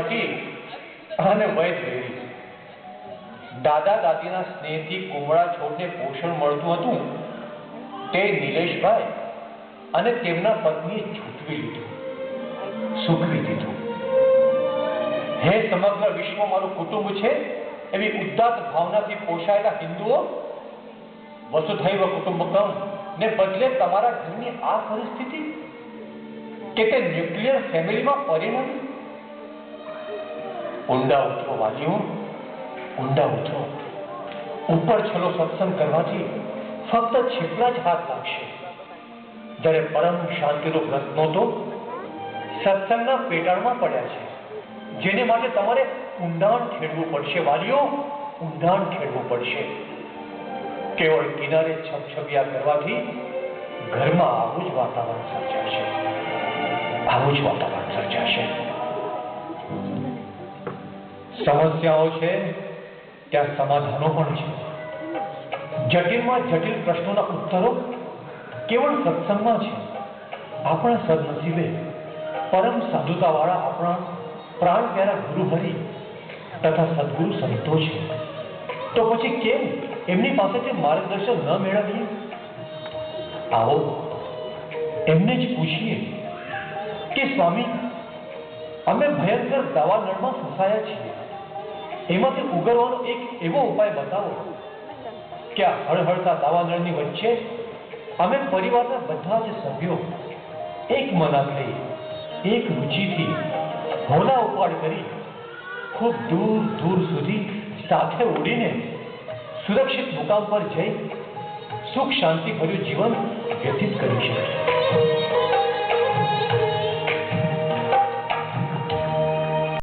પાટી અને વૈદ વેરી. દાદા દાદીના સ્નેહથી કુમળા છોડને પોષણ મળતું હતું તે નિલેશભાઈ અને તેમના પત્નીએ છૂટવી લીધું, સૂકવી દીધું. હે સમગ્ર વિશ્વ મારું કુટુંબ છે એવી ઉદાત્ત ભાવનાથી પોષાયેલા હિન્દુઓ, વસુધૈવ કુટુંબકમ ને બદલે તમારા ઘરની આ પરિસ્થિતિ કે તે ન્યુક્લિયર ફેમિલીમાં પરિણમી. ઊંડા ઉતરો વાલીઓ, ઊંડા ઉતરો. ઉપર છલો સત્સંગ કરવાથી ફક્ત છીપલા જ હાથ લાગશે, જ્યારે પરમ શાંતિરૂપ રત્નો તો સત્સંગના પેટાળમાં પડ્યા છે, જેને માટે તમારે ઊંડાણ ખેડવું પડશે વાલીઓ, ઊંડાણ ખેડવું પડશે. કેવળ કિનારે છબછબિયા કરવાથી ઘરમાં આવું જ વાતાવરણ સર્જાશે, આવું જ વાતાવરણ સર્જાશે. સમસ્યાઓ છે ત્યાં સમાધાનો પણ છે. જટિલમાં જટિલ પ્રશ્નોના ઉત્તરો કેવળ સત્સંગમાં છે. આપણા સદનસીબે પરમ સાધુતાવાળા આપણા પ્રાણ પ્યારા ગુરુ હરિ તથા સદગુરુ સંતો છે. તો પછી કેમ એમની પાસેથી માર્ગદર્શન ન મેળવીએ? આવો એમને જ પૂછીએ કે સ્વામી, અમે ભયંકર દાવાનળમાં ફસાયા છીએ, એમાંથી ઉગરવાનો એક એવો ઉપાય બતાવો કે આ હળહળતા દાવાનળની વચ્ચે અમે પરિવારના બધા જ સભ્યો એક મના થઈ, એક રુચિથી હોલા ઉપાડ કરી ખૂબ દૂર દૂર સુધી સાથે ઉડીને સુરક્ષિત મુકામ પર જઈ સુખ શાંતિ ભર્યું જીવન વ્યતીત કરી શકીએ.